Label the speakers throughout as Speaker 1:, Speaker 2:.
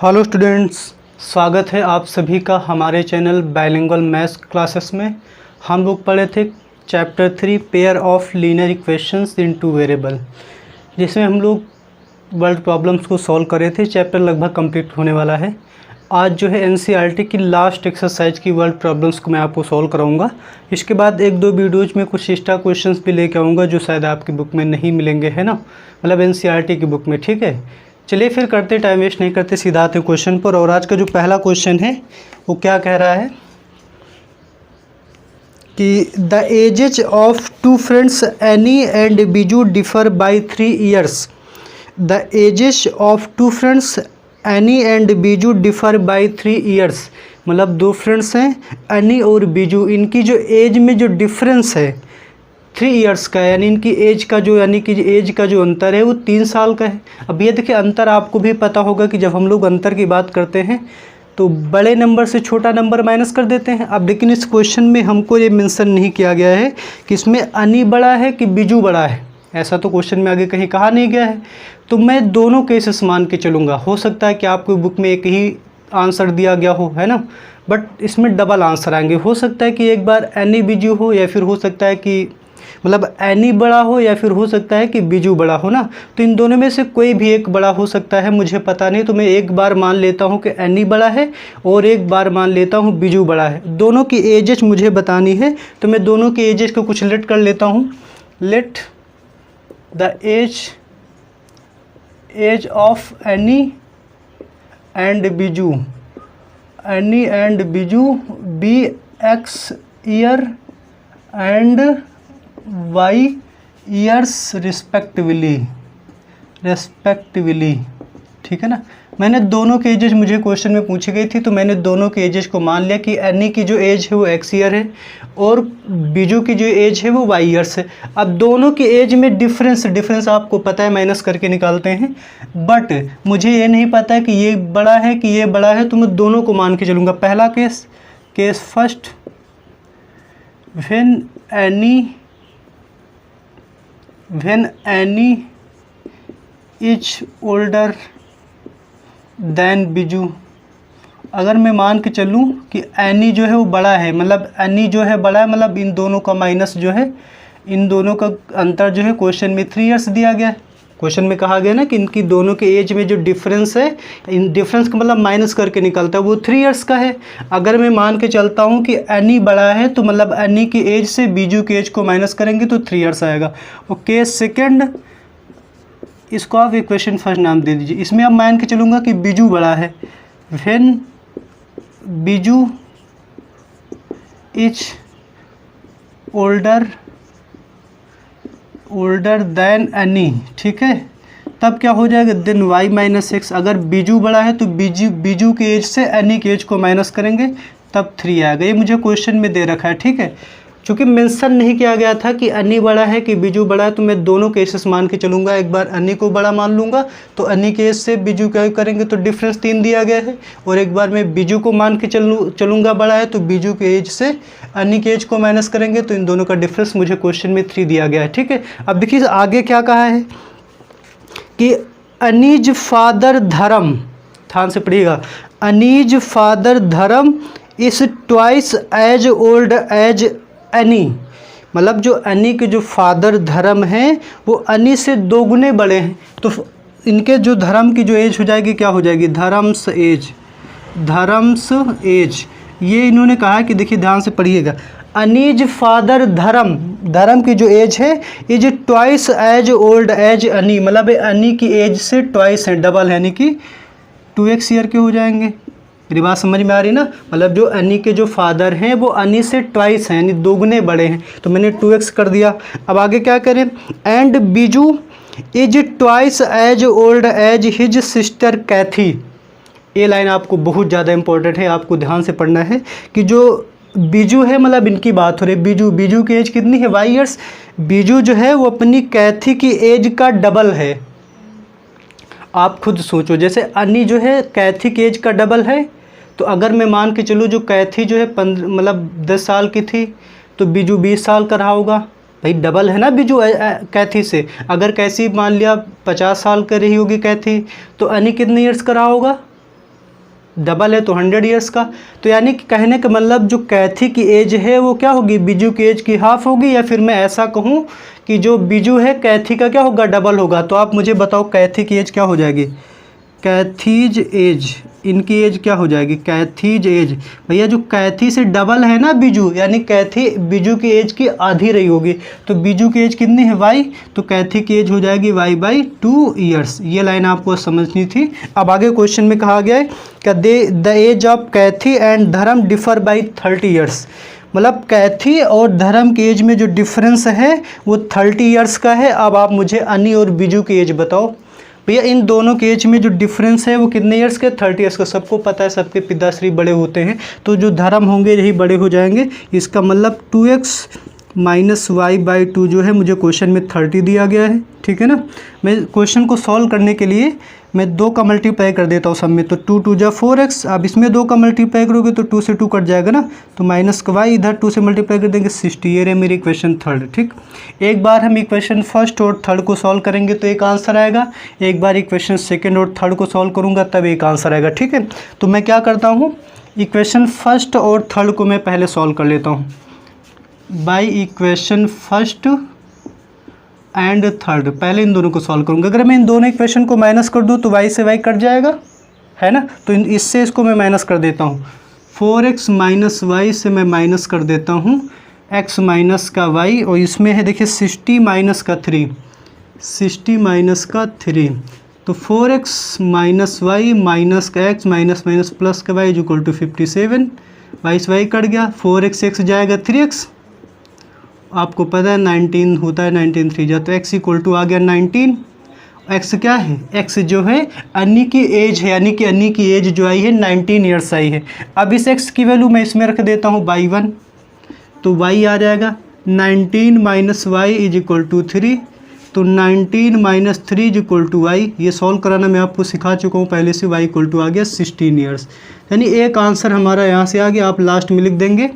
Speaker 1: Hello students, स्वागत है आप सभी का हमारे चैनल बाइलिंगुअल मैथ्स क्लासेस में। हम लोग पढ़े थे chapter 3 pair of linear equations in two variable, जिसमें हम लोग वर्ड प्रॉब्लम्स को सॉल्व करे थे। चैप्टर लगभग कंप्लीट होने वाला है। आज जो है एनसीईआरटी की लास्ट एक्सरसाइज की वर्ड प्रॉब्लम्स को मैं आपको सॉल्व कराऊंगा। इसके बाद एक दो वीडियोज़ में कुछ एक्स्ट्रा क्वेश्चंस भी लेके आऊँगा जो शायद आपकी बुक में नहीं मिलेंगे, है ना, मतलब एनसीईआरटी की बुक में। ठीक है, चलिए फिर करते, टाइम वेस्ट नहीं करते, सीधा आते क्वेश्चन पर। और आज का जो पहला क्वेश्चन है वो क्या कह रहा है कि the ages of two friends Annie and Biju differ by 3 years. The ages of two friends Annie and Biju differ by 3 years, मतलब दो फ्रेंड्स हैं एनी और बीजू, इनकी जो एज में जो डिफरेंस है 3 ईयर्स का है, यानी इनकी एज का जो एज का जो अंतर है वो 3 साल का है। अब ये देखिए, अंतर आपको भी पता होगा कि जब हम लोग अंतर की बात करते हैं तो बड़े नंबर से छोटा नंबर माइनस कर देते हैं। अब लेकिन इस क्वेश्चन में हमको ये मेंशन नहीं किया गया है कि इसमें अनी बड़ा है कि बीजू बड़ा है, ऐसा तो क्वेश्चन में आगे कहीं कहा नहीं गया है। तो मैं दोनों केसेस मान के चलूँगा। हो सकता है कि आपको बुक में एक ही आंसर दिया गया हो, है ना, बट इसमें डबल आंसर आएंगे। हो सकता है कि एक बार एनी बीजू हो, या फिर हो सकता है कि मतलब एनी बड़ा हो, या फिर हो सकता है कि बीजू बड़ा हो ना। तो इन दोनों में से कोई भी एक बड़ा हो सकता है, मुझे पता नहीं। तो मैं एक बार मान लेता हूँ कि एनी बड़ा है और एक बार मान लेता हूँ बीजू बड़ा है। दोनों की एजेस मुझे बतानी है, तो मैं दोनों की एजेस को कुछ लेट कर लेता हूँ। Let the age of Annie and Biju be x year and y years respectively, ठीक है ना। मैंने दोनों के एजेस, मुझे क्वेश्चन में पूछी गई थी, तो मैंने दोनों के एजेस को मान लिया कि एनी की जो एज है वो एक्स ईयर है और बीजू की जो एज है वो वाई ईयर्स है। अब दोनों की एज में डिफरेंस आपको पता है, माइनस करके निकालते हैं, बट मुझे ये नहीं पता है कि ये बड़ा है कि ये बड़ा है, तो मैं दोनों को मान के चलूँगा। पहला case first, when any is older than Biju. अगर मैं मान के चलूँ कि एनी जो है वो बड़ा है, मतलब एनी जो है बड़ा है, मतलब इन दोनों का माइनस जो है, इन दोनों का अंतर जो है क्वेश्चन में 3 ईयर्स दिया गया है। क्वेश्चन में कहा गया ना कि इनकी दोनों के एज में जो डिफरेंस है, इन डिफरेंस का मतलब माइनस करके निकलता है, वो 3 ईयर्स का है। अगर मैं मान के चलता हूँ कि एनी बड़ा है, तो मतलब एनी की एज से बीजू की एज को माइनस करेंगे तो 3 ईयर्स आएगा। और केस सेकेंड, इसको आप इक्वेशन फर्स्ट नाम दे दीजिए। इसमें अब मान के चलूँगा कि बीजू बड़ा है, when Biju is older than any, ठीक है, तब क्या हो जाएगा, देन वाई माइनस एक्स। अगर बीजू बड़ा है तो बीजू के एज से एनी के एज को माइनस करेंगे तब 3 आएगा। ये मुझे क्वेश्चन में दे रखा है, ठीक है। चूँकि मेंशन नहीं किया गया था कि एनी बड़ा है कि बीजू बड़ा है, तो मैं दोनों केसेस मान के चलूँगा। एक बार एनी को बड़ा मान लूँगा तो एनी के एज से बीजू क्या करेंगे तो डिफरेंस 3 दिया गया है, और एक बार मैं बीजू को मान के चलूँगा बड़ा है, तो बीजू के एज से एनी के एज को माइनस करेंगे, तो इन दोनों का डिफरेंस मुझे क्वेश्चन में 3 दिया गया है, ठीक है। अब देखिए आगे क्या कहा है कि अनीज फादर धर्म, ध्यान से पढ़िएगा, Annie's father Dharam is twice as old as Annie. मतलब जो एनी के जो फादर धर्म हैं वो एनी से 2 गुने बड़े हैं, तो इनके जो धर्म की जो एज हो जाएगी, क्या हो जाएगी, धर्म्स एज। ये इन्होंने कहा कि देखिए ध्यान से पढ़िएगा, अनीज फादर धर्म की जो एज है is twice as old as Annie, मतलब एनी की एज से ट्वाइस है, डबल है, यानी कि 2x ईयर के हो जाएंगे। मेरी बात समझ में आ रही ना, मतलब जो एनी के जो फादर हैं वो एनी से ट्वाइस हैं, यानी 2 गुने बड़े हैं, तो मैंने 2x कर दिया। अब आगे क्या करें, and Biju is twice as old as his sister Kathy. ये लाइन आपको बहुत ज़्यादा इंपॉर्टेंट है, आपको ध्यान से पढ़ना है कि जो बीजू है, मतलब इनकी बात हो रही है, बीजू की एज कितनी है, वाई ईयर्स। बीजू जो है वो अपनी कैथी की एज का डबल है। आप खुद सोचो, जैसे अनी जो है कैथी की एज का डबल है, तो अगर मैं मान के चलूँ जो कैथी जो है 10 साल की थी, तो बीजू 20 साल का रहा होगा। भाई डबल है ना बीजू कैथी से। अगर कैसी मान लिया 50 साल कर रही होगी कैथी, तो अनी कितने ईयर्स का रहा होगा, डबल है तो 100 ईयर्स का। तो यानी कि कहने का मतलब जो कैथी की एज है वो क्या होगी, बीजू की एज की हाफ होगी, या फिर मैं ऐसा कहूँ कि जो बीजू है कैथी का क्या होगा, डबल होगा। तो आप मुझे बताओ कैथी की एज क्या हो जाएगी, कैथीज एज, इनकी एज क्या हो जाएगी, कैथीज एज। भैया जो कैथी से डबल है ना बीजू, यानी कैथी बीजू की एज की आधी रही होगी। तो बीजू की एज कितनी है y, तो कैथी की एज हो जाएगी y/2 ईयर्स। ये लाइन आपको समझनी थी। अब आगे क्वेश्चन में कहा गया है कि the age of Cathy and Dharam differ by 30 years. मतलब कैथी और धर्म की एज में जो डिफरेंस है वो 30 ईयर्स का है। अब आप मुझे अनी और बीजू की एज बताओ। भैया इन दोनों के एज में जो डिफरेंस है वो कितने ईयर्स के, 30 ईयर्स का। सबको पता है सबके पिताश्री बड़े होते हैं, तो जो धर्म होंगे यही बड़े हो जाएंगे। इसका मतलब 2x - y/2 जो है मुझे क्वेश्चन में 30 दिया गया है, ठीक है ना। मैं क्वेश्चन को सॉल्व करने के लिए मैं 2 का मल्टीप्लाई कर देता हूँ सब में, तो 2 2 जा 4x। अब इसमें 2 का मल्टीप्लाई करोगे तो 2 से 2 कट जाएगा ना, तो माइनस का y, इधर 2 से मल्टीप्लाई कर देंगे 60। ये रहे मेरी इक्वेशन थर्ड, ठीक। एक बार हम इक्वेशन फर्स्ट और थर्ड को सॉल्व करेंगे तो एक आंसर आएगा, एक बार इक्वेशन सेकेंड और थर्ड को सॉल्व करूँगा तब एक आंसर आएगा, ठीक है। तो मैं क्या करता हूँ, इक्वेशन फर्स्ट और थर्ड को मैं पहले सॉल्व कर लेता हूँ by equation first and third. पहले इन दोनों को सॉल्व करूँगा। अगर मैं इन दोनों इक्वेशन को माइनस कर दूँ तो y से y कट जाएगा, है ना। तो इससे इसको मैं माइनस कर देता हूँ। 4x - y से मैं माइनस कर देता हूँ x माइनस का y, और इसमें है देखिए 60 माइनस का 3, 60 माइनस का 3। तो 4x - y माइनस का x माइनस माइनस प्लस का y इक्वल टू 57। y से y कट गया, 4x x जाएगा 3x, आपको पता है 19 होता है, 19 3 जा, तो x इक्वल टू आ गया 19। x क्या है, x जो है अन्नी की एज है, यानी कि अन्नी की एज जो आई है 19 ईयर्स आई है। अब इस x की वैल्यू मैं इसमें रख देता हूँ बाई 1, तो y आ जाएगा 19 minus y is equal to 3। तो 19 minus 3 is equal to y. ये सॉल्व कराना मैं आपको सिखा चुका हूँ पहले से। y इक्वल टू आ गया 16 ईयर्स। यानी एक आंसर हमारा यहाँ से आ गया। आप लास्ट में लिख देंगे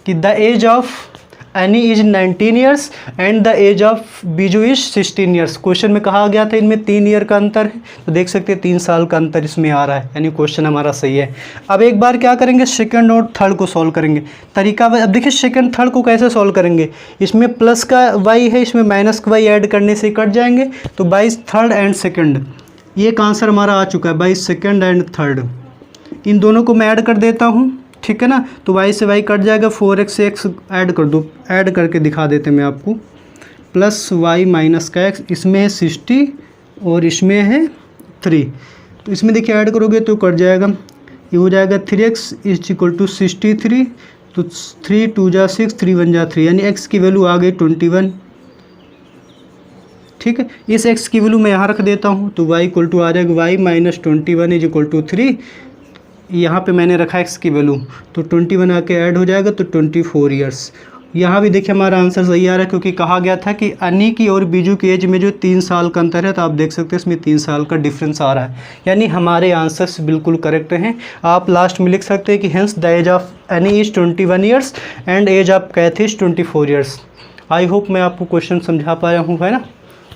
Speaker 1: कि the age of Annie is 19 years and the age of Biju is 16 years. Question में कहा गया था इनमें 3 ईयर का अंतर है, तो देख सकते हैं 3 साल का अंतर इसमें आ रहा है, यानी क्वेश्चन हमारा सही है। अब एक बार क्या करेंगे, सेकंड और थर्ड को सॉल्व करेंगे। तरीका अब देखिए सेकंड थर्ड को कैसे सॉल्व करेंगे। इसमें प्लस का y है, इसमें माइनस का y ऐड करने से कट जाएंगे। तो बाई थर्ड एंड सेकेंड, ये एक आंसर हमारा आ चुका है, बाई सेकेंड एंड थर्ड। इन दोनों को मैं ऐड कर देता हूँ, ठीक है ना। तो y से y कट जाएगा, 4x से x ऐड कर दो, ऐड करके दिखा देते मैं आपको। प्लस y माइनस का x, इसमें है 60 और इसमें है 3, तो इसमें देखिए ऐड करोगे तो कट जाएगा। ये हो जाएगा 3x इज इक्वल टू 63। तो 3 2 जा 6, 3 1 जा 3, यानी x की वैल्यू आ गई 21, ठीक है। इस x की वैल्यू मैं यहाँ रख देता हूँ, तो y इक्वल टू आ जाएगा y minus 21 is equal to 3। यहाँ पे मैंने रखा x की वैल्यू, तो 21 आके ऐड हो जाएगा, तो 24 ईयर्स। यहाँ भी देखिए हमारा आंसर सही आ रहा है, क्योंकि कहा गया था कि अनी की और बीजू की एज में जो 3 साल का अंतर है, तो आप देख सकते हैं इसमें 3 साल का डिफरेंस आ रहा है। यानी हमारे आंसर्स बिल्कुल करेक्ट हैं। आप लास्ट में लिख सकते हैं कि hence the age of Annie is 21 years and age of Cathy is 24 years. I hope मैं आपको क्वेश्चन समझा पाया हूँ, है ना।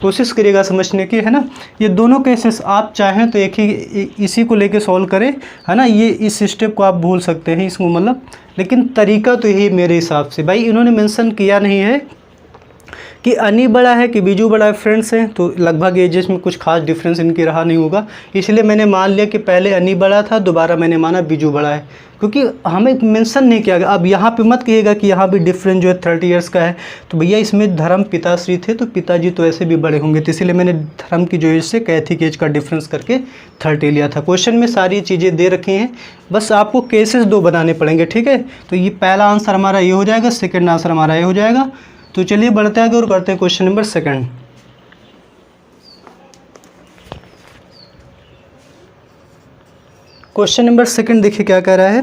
Speaker 1: कोशिश करिएगा समझने की, है ना। ये दोनों केसेस आप चाहें तो एक ही इसी को लेके सॉल्व करें, है ना। ये इस स्टेप को आप भूल सकते हैं इसको, मतलब, लेकिन तरीका तो यही मेरे हिसाब से। भाई इन्होंने मेंशन किया नहीं है कि अनी बड़ा है कि बीजू बड़ा है, फ्रेंड्स हैं, तो लगभग एजेस में कुछ खास डिफरेंस इनकी रहा नहीं होगा, इसलिए मैंने मान लिया कि पहले अनी बड़ा था, दोबारा मैंने माना बीजू बड़ा है, क्योंकि हमें मेंशन नहीं किया गया। अब यहाँ पे मत कहिएगा कि यहाँ भी डिफरेंस जो है 30 ईयर्स का है, तो भैया इसमें धर्म पिताश्री थे, तो पिताजी तो ऐसे भी बड़े होंगे, तो इसीलिए मैंने धर्म की जो एज से कैथी की एज का डिफरेंस करके 30 लिया था। क्वेश्चन में सारी चीज़ें दे रखी हैं, बस आपको केसेस 2 बनाने पड़ेंगे, ठीक है। तो ये पहला आंसर हमारा ये हो जाएगा, सेकेंड आंसर हमारा ये हो जाएगा। तो चलिए बढ़ते आगे और करते हैं question number second. Question number second देखिए क्या कह रहा है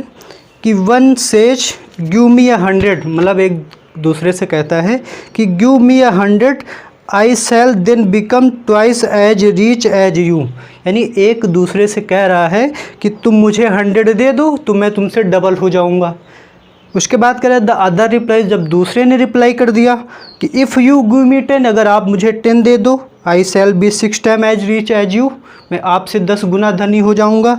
Speaker 1: कि वन सेज गिव मी 100, मतलब एक दूसरे से कहता है कि give me 100 I shall then become twice as rich as you. यानी एक दूसरे से कह रहा है कि तुम मुझे 100 दे दो तो मैं तुमसे डबल हो जाऊंगा। उसके बाद कह रहा है द अदर रिप्लाई, जब दूसरे ने रिप्लाई कर दिया कि इफ़ यू गिव मी 10, अगर आप मुझे 10 दे दो, I shall be 6 time as rich as you, मैं आपसे 10 गुना धनी हो जाऊंगा।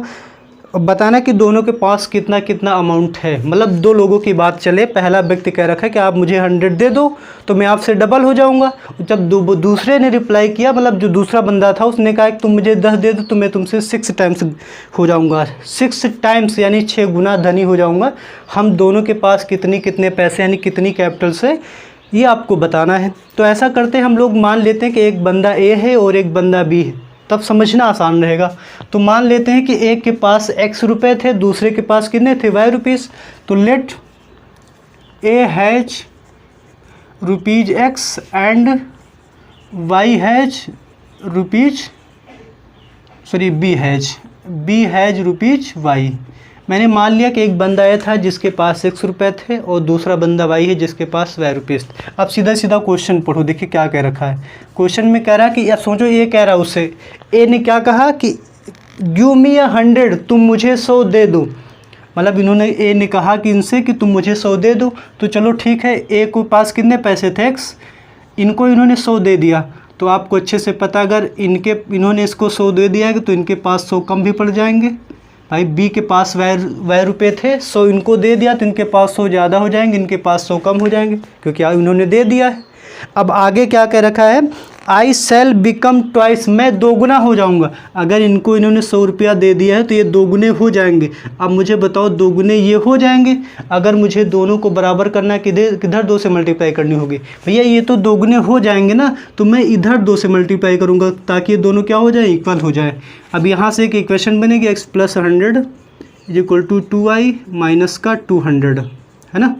Speaker 1: अब बताना कि दोनों के पास कितना कितना अमाउंट है। मतलब दो लोगों की बात चले, पहला व्यक्ति कह रखा है कि आप मुझे 100 दे दो तो मैं आपसे डबल हो जाऊंगा। जब दूसरे ने रिप्लाई किया, मतलब जो दूसरा बंदा था उसने कहा कि तुम मुझे 10 दे दो तो मैं तुमसे 6 टाइम्स हो जाऊंगा, 6 टाइम्स यानी 6 गुना धनी हो जाऊंगा। हम दोनों के पास कितने पैसे यानी कितनी कैपिटल से, ये आपको बताना है। तो ऐसा करते हैं हम लोग, मान लेते हैं कि एक बंदा ए है और एक बंदा बी है, तब समझना आसान रहेगा। तो मान लेते हैं कि एक के पास x रुपए थे, दूसरे के पास कितने थे, y रुपीज़। तो let A has rupees x and y has rupees, sorry B has rupees y। मैंने मान लिया कि एक बंदा ये था जिसके पास 6 रुपये थे और दूसरा बंदा y है जिसके पास y रुपीज़ थे। अब सीधा सीधा क्वेश्चन पढ़ो, देखिए क्या कह रखा है। क्वेश्चन में कह रहा है कि अब सोचो, ये कह रहा है उससे, ए ने क्या कहा कि गिव मी 100, तुम मुझे 100 दे दो। मतलब इन्होंने, ए ने कहा कि इनसे कि तुम मुझे 100 दे दो। तो चलो ठीक है, ए के पास कितने पैसे थे x, इनको इन्होंने 100 दे दिया। तो आपको अच्छे से पता, अगर इन्होंने इसको 100 दे दिया है तो इनके पास 100 कम भी पड़ जाएंगे। भाई बी के पास y रुपये थे, 100 इनको दे दिया तो इनके पास 100 ज़्यादा हो जाएंगे, इनके पास 100 कम हो जाएंगे क्योंकि इन्होंने दे दिया है। अब आगे क्या कह रखा है, आई सेल बिकम ट्वाइस, मैं दोगुना हो जाऊंगा। अगर इनको इन्होंने 100 रुपया दे दिया है तो ये दोगुने हो जाएंगे। अब मुझे बताओ, दोगुने ये हो जाएंगे। अगर मुझे दोनों को बराबर करना है, किधर 2 से मल्टीप्लाई करनी होगी। भैया ये तो दोगुने हो जाएंगे ना, तो मैं इधर 2 से मल्टीप्लाई करूँगा ताकि ये दोनों क्या हो जाए, इक्वल हो जाए। अब यहाँ से एक इक्वेशन बनेगी, x + 100 = 2y माइनस का 200, है ना।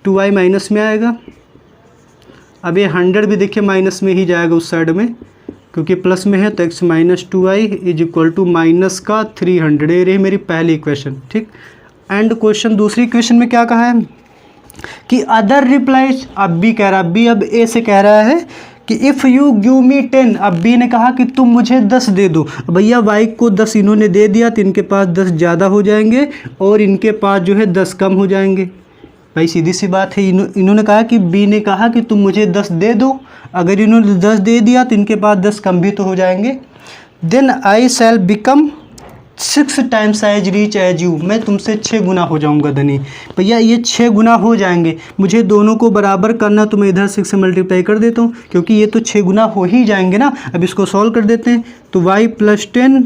Speaker 1: 2y माइनस में आएगा। अब ये 100 भी देखिए माइनस में ही जाएगा उस साइड में, क्योंकि प्लस में है। तो x - 2y = माइनस का 300। ये रही मेरी पहली इक्वेशन, ठीक। एंड क्वेश्चन, दूसरी इक्वेशन में क्या कहा है कि अदर रिप्लाइज। अब बी कह रहा है, बी अब ए से कह रहा है कि इफ़ यू गिव मी 10। अब बी ने कहा कि तुम मुझे 10 दे दो। भैया वाई को 10 इन्होंने दे दिया तो इनके पास 10 ज़्यादा हो जाएंगे और इनके पास जो है 10 कम हो जाएंगे। भाई सीधी सी बात है, इन्होंने कहा कि बी ने कहा कि तुम मुझे 10 दे दो। अगर इन्होंने 10 दे दिया तो इनके पास 10 कम भी तो हो जाएंगे। Then I shall become 6 times as rich as you, मैं तुमसे 6 गुना हो जाऊंगा धनी। भैया ये 6 गुना हो जाएंगे। मुझे दोनों को बराबर करना, तो मैं इधर 6 से मल्टीप्लाई कर देता हूँ क्योंकि ये तो 6 गुना हो ही जाएंगे ना। अब इसको सॉल्व कर देते हैं। तो y + 10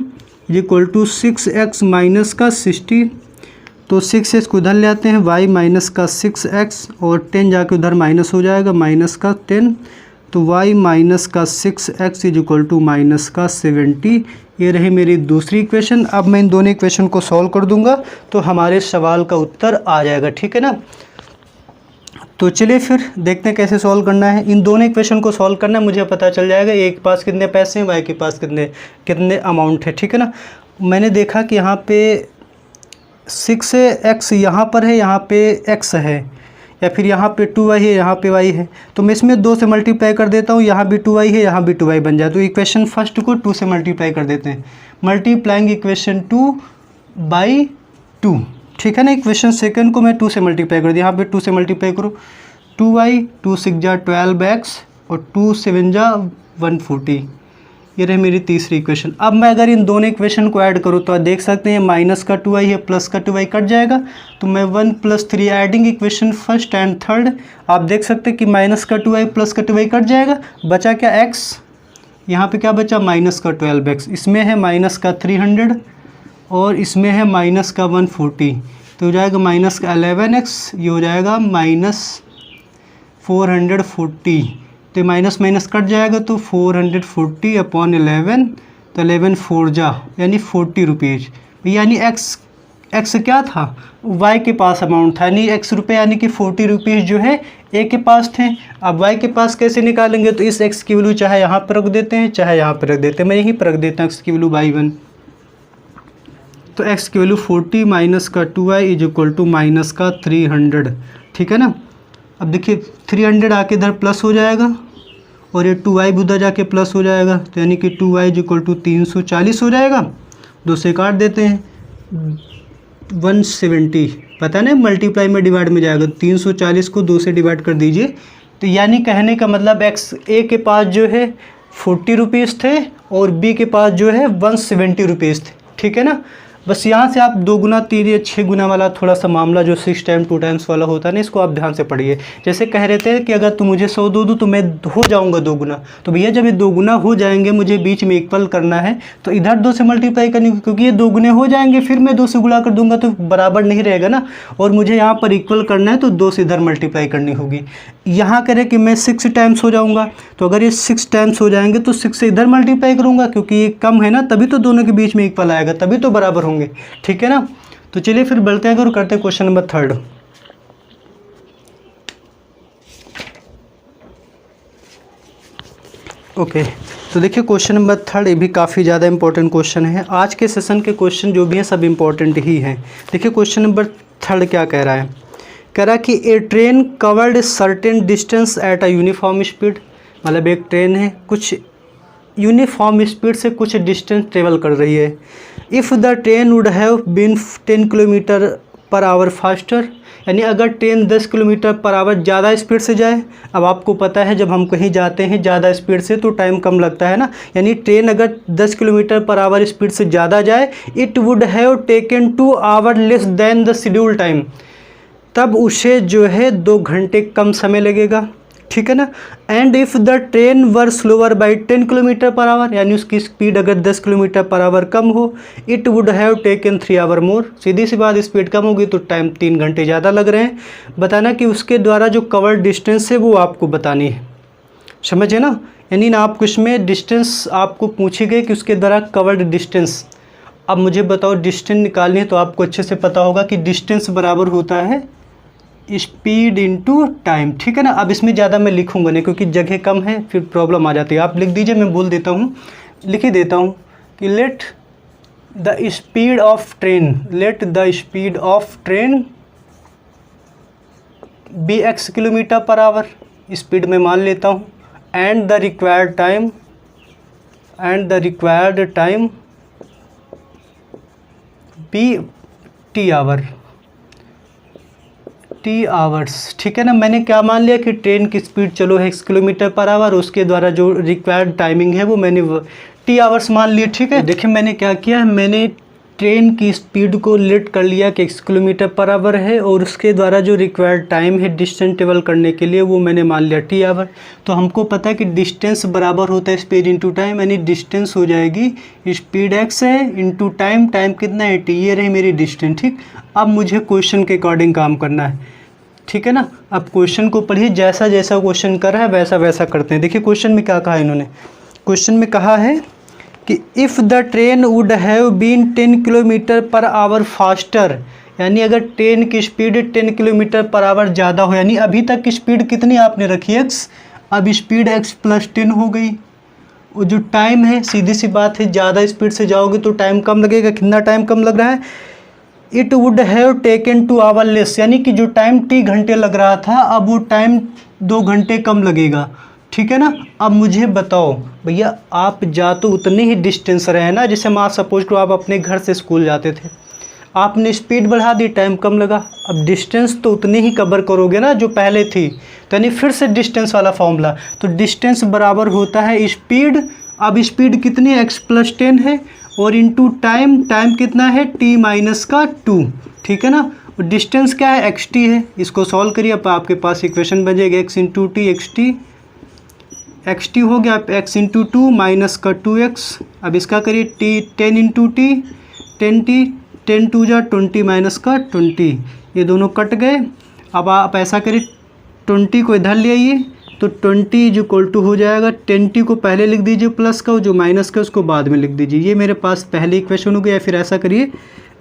Speaker 1: = 6x माइनस का 60। तो 6x को उधर ले आते हैं, y माइनस का 6x और 10 जाके उधर माइनस हो जाएगा, माइनस का 10। तो y माइनस का 6x = माइनस का 70। ये रही मेरी दूसरी इक्वेशन। अब मैं इन दोनों इक्वेशन को सॉल्व कर दूंगा तो हमारे सवाल का उत्तर आ जाएगा, ठीक है ना। तो चलिए फिर देखते हैं कैसे सॉल्व करना है। इन दोनों इक्वेशन को सॉल्व करना है, मुझे पता चल जाएगा एक के पास कितने पैसे हैं, y के पास कितने अमाउंट है, ठीक है ना। मैंने देखा कि यहाँ पे 6x यहाँ पर है, यहाँ पे x है, या फिर यहाँ पे 2y है, यहाँ पे y है। तो मैं इसमें 2 से मल्टीप्लाई कर देता हूँ, यहाँ भी 2y है, यहाँ भी 2y बन जाए। तो इक्वेशन फर्स्ट को 2 से मल्टीप्लाई कर देते हैं, मल्टीप्लाइंग इक्वेशन 2/2, ठीक है ना। इक्वेशन सेकंड को मैं 2 से मल्टीप्लाई कर दिया, यहाँ पे 2 से मल्टीप्लाई करो, 2y 2 6 जा 12x और 2 7 जा 140। ये रही मेरी तीसरी इक्वेशन। अब मैं अगर इन दोनों इक्वेशन को ऐड करूँ तो आप देख सकते हैं माइनस का 2y है, प्लस का 2y कट जाएगा। तो मैं 1 + 3 adding equation first and third, आप देख सकते हैं कि माइनस का 2y प्लस का 2y कट जाएगा, बचा क्या x, यहाँ पे क्या बचा माइनस का 12x, इसमें है माइनस का 300 और इसमें है माइनस का 140। तो हो जाएगा माइनस का 11x, ये हो जाएगा -440। तो माइनस माइनस कट जाएगा तो 440/11, तो 11 4 जा यानी 40 रुपीज़। यानी x क्या था, y के पास अमाउंट था, यानी x रुपये यानी कि 40 रुपीज़ जो है a के पास थे। अब y के पास कैसे निकालेंगे, तो इस x की वैल्यू चाहे यहाँ पर रख देते हैं चाहे यहाँ पर रख देते हैं। मैं यहीं पर रख देता हूँ x की वैल्यू y1। तो x की वैल्यू 40 माइनस का 2y = माइनस का 300, ठीक है ना। अब देखिए 300 आके इधर प्लस हो जाएगा और ये 2y भी उधर जाके प्लस हो जाएगा, तो यानी कि 2y = 340 हो जाएगा। 2 से काट देते हैं, 170, पता नहीं मल्टीप्लाई में डिवाइड में जाएगा। 340 को 2 से डिवाइड कर दीजिए। तो यानी कहने का मतलब x ए के पास जो है 40 रुपीज़ थे और बी के पास जो है 170 रुपीज़ थे, ठीक है ना। बस यहाँ से आप 2 गुना 3 या 6 गुना वाला थोड़ा सा मामला जो 6 टाइम 2 टाइम्स वाला होता है ना, इसको आप ध्यान से पढ़िए। जैसे कह रहे थे कि अगर तुम मुझे 100 दो तो मैं हो जाऊँगा 2 गुना, तो भैया जब ये 2 गुना हो जाएंगे मुझे बीच में इक्वल करना है, तो इधर 2 से मल्टीप्लाई करनी, क्योंकि ये 2 गुने हो जाएंगे फिर मैं 2 से गुणा कर दूंगा तो बराबर नहीं रहेगा ना, और मुझे यहाँ पर इक्वल करना है तो 2 से इधर मल्टीप्लाई करनी होगी। यहाँ करें कि मैं 6 टाइम्स हो जाऊँगा, तो अगर ये 6 टाइम्स हो जाएंगे तो 6 से इधर मल्टीप्लाई करूँगा, क्योंकि ये कम है ना, तभी तो दोनों के बीच में इक्वल आएगा, तभी तो बराबर होंगे, ठीक है ना। तो चलिए फिर बढ़ते हैं और करते हैं क्वेश्चन नंबर 3। ओके, तो देखिए क्वेश्चन नंबर 3, ये भी काफ़ी ज़्यादा इंपॉर्टेंट क्वेश्चन है। आज के सेशन के क्वेश्चन जो भी हैं सब इंपॉर्टेंट ही हैं। देखिए क्वेश्चन नंबर 3 क्या कह रहा है, कह रहा है कि a train covered certain distance at a uniform speed, मतलब एक ट्रेन है कुछ यूनिफॉर्म स्पीड से कुछ डिस्टेंस ट्रेवल कर रही है। If the train would have been 10 kilometre per hour faster, यानी अगर ट्रेन 10 किलोमीटर पर आवर ज़्यादा स्पीड से जाए। अब आपको पता है जब हम कहीं जाते हैं ज़्यादा स्पीड से तो टाइम कम लगता है ना, यानी ट्रेन अगर 10 किलोमीटर पर आवर स्पीड से ज़्यादा जाए, it would have taken 2 our less than the schedule time, तब उसे जो है 2 घंटे कम समय लगेगा, ठीक है ना। And if the train were slower by 10 kilometre per our, यानी उसकी स्पीड अगर 10 किलोमीटर पर आवर कम हो, it would have taken 3 hour more, सीधी सी बात स्पीड कम होगी तो टाइम 3 घंटे ज़्यादा लग रहे हैं। बताना कि उसके द्वारा जो कवर्ड डिस्टेंस है वो आपको बतानी है, समझे ना। यानी ना आपको इसमें डिस्टेंस आपको पूछी गई कि उसके द्वारा कवर्ड डिस्टेंस। अब मुझे बताओ डिस्टेंस निकालनी है तो आपको अच्छे से पता होगा कि डिस्टेंस बराबर होता है स्पीड इनटू टाइम, ठीक है ना। अब इसमें ज़्यादा मैं लिखूंगा नहीं क्योंकि जगह कम है, फिर प्रॉब्लम आ जाती है। आप लिख दीजिए, मैं बोल देता हूँ, लिख ही देता हूँ कि let the speed of train be x kilometre per hour, speed में मान लेता हूँ, and the required time be T hours, ठीक है ना। मैंने क्या मान लिया कि ट्रेन की स्पीड चलो है 1 किलोमीटर पर आवर, उसके द्वारा जो रिक्वायर्ड टाइमिंग है वो मैंने टी आवर्स मान लिया, ठीक है। देखिए मैंने क्या किया, मैंने ट्रेन की स्पीड को लेट कर लिया कि 1 किलोमीटर पर आवर है, और उसके द्वारा जो रिक्वायर्ड टाइम है डिस्टेंस ट्रेवल करने के लिए वो मैंने मान लिया टी आवर। तो हमको पता है कि डिस्टेंस बराबर होता है स्पीड इंटू टाइम, यानी डिस्टेंस हो जाएगी स्पीड x है इंटू टाइम, टाइम कितना है t, ये रही मेरी डिस्टेंस, ठीक। अब मुझे क्वेश्चन के अकॉर्डिंग काम करना है, ठीक है ना। अब क्वेश्चन को पढ़िए, जैसा जैसा क्वेश्चन कर रहा है वैसा वैसा करते हैं। देखिए क्वेश्चन में क्या कहा है इन्होंने, क्वेश्चन में कहा है कि if the train would have been 10 kilometre per hour faster, यानी अगर ट्रेन की स्पीड 10 किलोमीटर पर आवर ज़्यादा हो, यानी अभी तक की स्पीड कितनी आपने रखी x, अब स्पीड x + 10 हो गई। वो जो टाइम है सीधी सी बात है, ज़्यादा स्पीड से जाओगे तो टाइम कम लगेगा। कितना टाइम कम लग रहा है, it would have taken 2 our less, यानी कि जो टाइम t घंटे लग रहा था अब वो टाइम 2 घंटे कम लगेगा, ठीक है ना। अब मुझे बताओ भैया, आप जा तो उतने ही डिस्टेंस रहे ना, जैसे मान सपोज करो आप अपने घर से स्कूल जाते थे, आपने स्पीड बढ़ा दी, टाइम कम लगा, अब डिस्टेंस तो उतनी ही कवर करोगे ना जो पहले थी, तो यानी फिर से डिस्टेंस वाला फॉर्मूला, तो डिस्टेंस बराबर होता है स्पीड। अब स्पीड कितनी है, x + 10 है, और इंटू टाइम, टाइम कितना है t - 2, ठीक है ना। और डिस्टेंस क्या है, xt है। इसको सॉल्व करिए, अब आपके पास इक्वेशन बचेगा x × t xt हो गया, x × 2 - 2x। अब इसका करिए 10 × t 10t, 10 2 जा 20 - 20, ये दोनों कट गए। अब आप ऐसा करिए 20 को इधर ले आइए, तो 20 = हो जाएगा 10t को पहले लिख दीजिए प्लस का, जो माइनस का उसको बाद में लिख दीजिए। ये मेरे पास पहले इक्वेशन हो गया। फिर ऐसा करिए,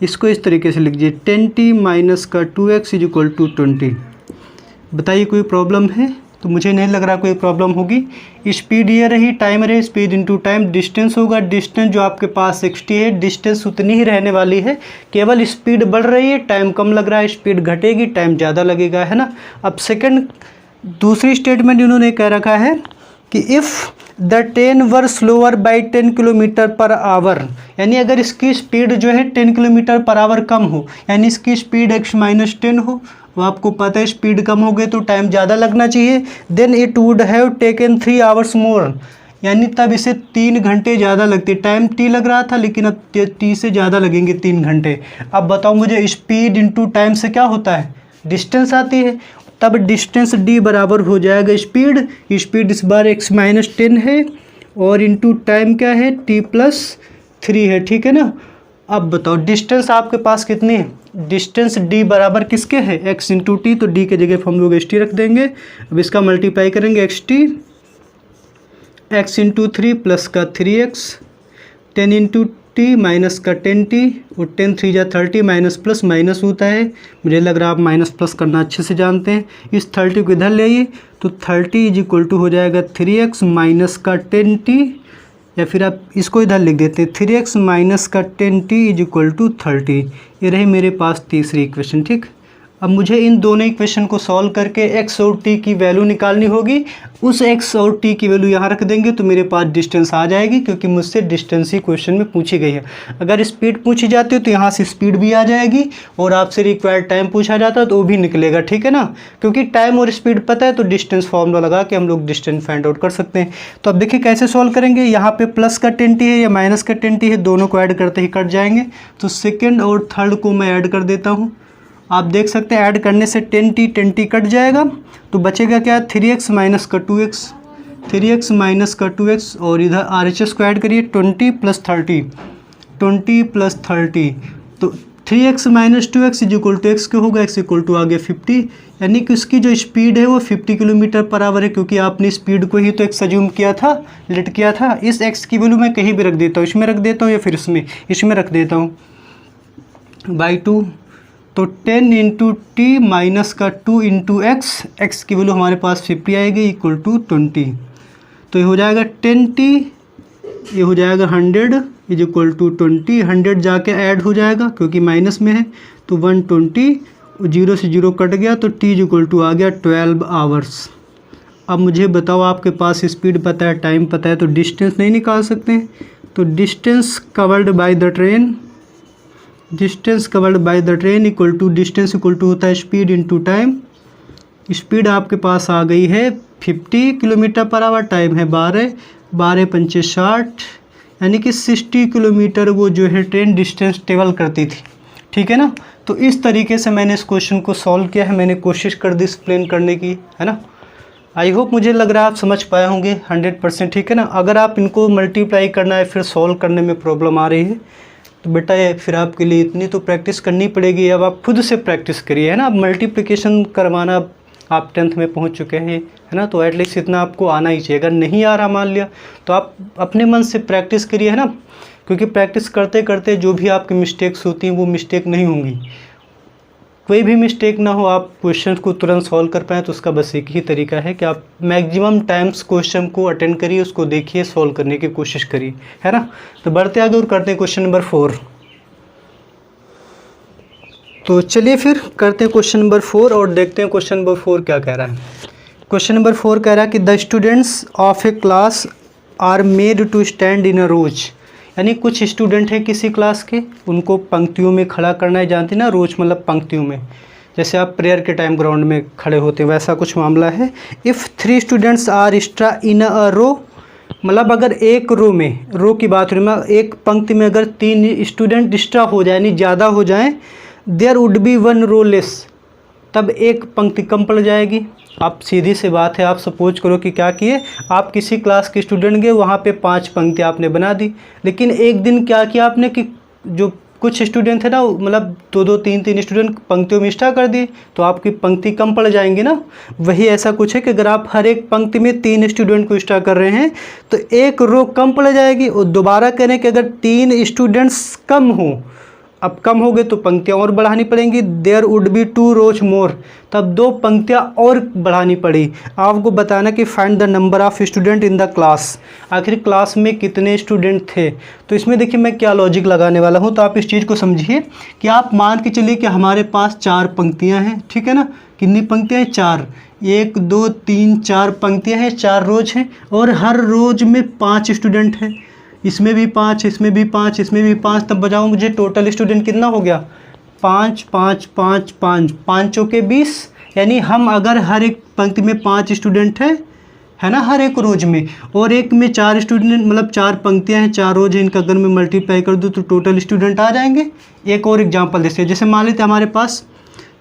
Speaker 1: इसको इस तरीके से लिख दीजिए 10t - 2x = 20। बताइए कोई प्रॉब्लम है, तो मुझे नहीं लग रहा कोई प्रॉब्लम होगी। स्पीड ये रही, टाइम रही, स्पीड इंटू टाइम, डिस्टेंस होगा, डिस्टेंस जो आपके पास 60 है, डिस्टेंस उतनी ही रहने वाली है, केवल स्पीड बढ़ रही है, टाइम कम लग रहा है, स्पीड घटेगी, टाइम ज़्यादा लगेगा, है ना। अब सेकंड दूसरी स्टेटमेंट इन्होंने कह रखा है कि if the train were slower by 10 kilometre per our, यानी अगर इसकी स्पीड जो है 10 किलोमीटर पर आवर कम हो, यानी इसकी स्पीड x - 10 हो, वो आपको पता है स्पीड कम हो गई तो टाइम ज़्यादा लगना चाहिए। Then it would have taken 3 hours more, यानी तब इसे 3 घंटे ज़्यादा लगते, टाइम टी लग रहा था लेकिन अब टी से ज़्यादा लगेंगे 3 घंटे। अब बताओ मुझे स्पीड इनटू टाइम से क्या होता है, डिस्टेंस आती है, तब डिस्टेंस डी बराबर हो जाएगा स्पीड, स्पीड इस बार x-10 है और इनटू टाइम क्या है t+3 है, ठीक है ना। अब बताओ डिस्टेंस आपके पास कितनी है, डिस्टेंस d बराबर किसके है x इंटू टी, तो d के जगह पर हम लोग xt रख देंगे। अब इसका मल्टीप्लाई करेंगे xt x इंटू 3 प्लस का 3x 10 इंटू टी माइनस का 10t और 10 3 जा 30 माइनस प्लस माइनस होता है, मुझे लग रहा है आप माइनस प्लस करना अच्छे से जानते हैं। इस 30 को इधर ले आइए तो 30 इज इक्वल टू हो जाएगा 3x माइनस का 10t, या फिर आप इसको इधर लिख देते हैं 3x माइनस का 10t इज इक्वल टू 30। ये रही मेरे पास तीसरी इक्वेशन, ठीक। अब मुझे इन दोनों इक्वेशन को सॉल्व करके x और t की वैल्यू निकालनी होगी। उस x और t की वैल्यू यहाँ रख देंगे तो मेरे पास डिस्टेंस आ जाएगी, क्योंकि मुझसे डिस्टेंस ही क्वेश्चन में पूछी गई है। अगर स्पीड पूछी जाती है तो यहाँ से स्पीड भी आ जाएगी, और आपसे रिक्वायर्ड टाइम पूछा जाता है तो वो भी निकलेगा, ठीक है ना। क्योंकि टाइम और स्पीड पता है तो डिस्टेंस फॉर्मूला लगा के हम लोग डिस्टेंस फाइंड आउट कर सकते हैं। तो अब देखिए कैसे सॉल्व करेंगे, यहाँ पे प्लस का 10t है या माइनस का 10t है, दोनों को ऐड करते ही कट जाएंगे। तो सेकेंड और थर्ड को मैं ऐड कर देता हूँ। आप देख सकते हैं ऐड करने से 10t कट जाएगा तो बचेगा क्या, 3x माइनस का 2x, 3x माइनस का 2x, और इधर RHS को ऐड करिए 20 प्लस 30, 20 प्लस 30, तो 3x minus 2x is equal to x के होगा, x इक्वल टू आ गया 50, यानी कि उसकी जो स्पीड है वो 50 किलोमीटर पर आवर है, क्योंकि आपने स्पीड को ही तो x अज्यूम किया था, लेट किया था। इस x की वैल्यू मैं कहीं भी रख देता हूँ, इसमें रख देता हूँ या फिर इसमें रख देता हूँ बाई 2, तो 10 इंटू टी माइनस का 2 इंटू एक्स की वैल्यू हमारे पास 50 आएगी इक्वल टू 20, तो ये हो जाएगा 10t, ये हो जाएगा 100 इज इक्वल टू 20, 100 जाके ऐड हो जाएगा क्योंकि माइनस में है, तो 120, 0 से 0 कट गया तो t इज इक्वल टू आ गया 12 आवर्स। अब मुझे बताओ आपके पास स्पीड पता है, टाइम पता है, तो डिस्टेंस नहीं निकाल सकते, तो distance covered by the train, distance covered by the train equal to distance equal to होता है स्पीड इनटू टाइम। स्पीड आपके पास आ गई है 50 किलोमीटर पर आवर, टाइम है 12, 12 पंचे 60, यानी कि 60 किलोमीटर वो जो है ट्रेन डिस्टेंस ट्रेवल करती थी, ठीक है ना। तो इस तरीके से मैंने इस क्वेश्चन को सॉल्व किया है, मैंने कोशिश कर दी एक्सप्लेन करने की, है ना। आई होप मुझे लग रहा है आप समझ पाए होंगे 100%, ठीक है ना। अगर आप इनको मल्टीप्लाई करना है फिर सॉल्व करने में प्रॉब्लम आ रही है तो बेटा ये फिर आपके लिए इतनी तो प्रैक्टिस करनी पड़ेगी, अब आप खुद से प्रैक्टिस करिए, है ना। अब मल्टीप्लिकेशन करवाना आप 10th में पहुंच चुके हैं, है ना, तो एटलीस्ट इतना आपको आना ही चाहिए। अगर नहीं आ रहा मान लिया तो आप अपने मन से प्रैक्टिस करिए, है ना, क्योंकि प्रैक्टिस करते करते जो भी आपकी मिस्टेक्स होती हैं वो मिस्टेक नहीं होंगी, कोई भी मिस्टेक ना हो, आप क्वेश्चन को तुरंत सॉल्व कर पाएँ। तो उसका बस एक ही तरीका है कि आप मैक्सिमम टाइम्स क्वेश्चन को अटेंड करिए, उसको देखिए, सॉल्व करने की कोशिश करिए, है ना। तो बढ़ते आगे और करते हैं क्वेश्चन नंबर 4। तो चलिए फिर करते हैं क्वेश्चन नंबर 4 और देखते हैं क्वेश्चन नंबर 4 क्या कह रहा है। क्वेश्चन नंबर 4 कह रहा है कि the students of a class are made to stand in a row, यानी कुछ स्टूडेंट हैं किसी क्लास के, उनको पंक्तियों में खड़ा करना है, जानते ना, रोज मतलब पंक्तियों में, जैसे आप प्रेयर के टाइम ग्राउंड में खड़े होते हैं, वैसा कुछ मामला है। इफ़ 3 स्टूडेंट्स आर एक्स्ट्रा इन अ रो, मतलब अगर एक रो में, रो की बात हो रही है, एक पंक्ति में अगर 3 स्टूडेंट एक्स्ट्रा हो जाए यानी ज़्यादा हो जाएं, there would be 1 row less, तब एक पंक्ति कम पड़ जाएगी। आप सीधी सी बात है, आप सपोज करो कि क्या किए, आप किसी क्लास के स्टूडेंट गए, वहाँ पे 5 पंक्ति आपने बना दी, लेकिन एक दिन क्या किया आपने कि जो कुछ स्टूडेंट थे ना, मतलब 2-2 3-3 स्टूडेंट पंक्तियों में एक्स्ट्रा कर दिए, तो आपकी पंक्ति कम पड़ जाएंगी ना। वही ऐसा कुछ है कि अगर आप हर एक पंक्ति में 3 स्टूडेंट को एक्स्ट्रा कर रहे हैं तो एक रो कम पड़ जाएगी। और दोबारा करें कि अगर 3 स्टूडेंट्स कम हों, अब कम हो गए तो पंक्तियाँ और बढ़ानी पड़ेंगी, देयर वुड बी 2 रोज मोर, तब 2 पंक्तियाँ और बढ़ानी पड़ी। आपको बताना कि find the number of student in the class, आखिर क्लास में कितने स्टूडेंट थे। तो इसमें देखिए मैं क्या लॉजिक लगाने वाला हूँ, तो आप इस चीज़ को समझिए कि आप मान के चलिए कि हमारे पास 4 पंक्तियाँ हैं, ठीक है ना। कितनी पंक्तियाँ हैं? 4, 1 2 3 4 पंक्तियाँ हैं, 4 रोज हैं, और हर रोज में 5 स्टूडेंट हैं, इसमें भी 5, इसमें भी 5, इसमें भी 5, तब बजाओ मुझे टोटल स्टूडेंट कितना हो गया, 5 5 5 5, 5 चौके 20, यानी हम अगर हर एक पंक्ति में 5 स्टूडेंट हैं है ना, हर एक रोज में, और एक में 4 स्टूडेंट, मतलब 4 पंक्तियां हैं, 4 रोज हैं, इनका अगर मैं मल्टीप्लाई कर दूँ तो टोटल स्टूडेंट आ जाएंगे। एक और एग्जांपल देते हैं, जैसे मान लेते हैं हमारे पास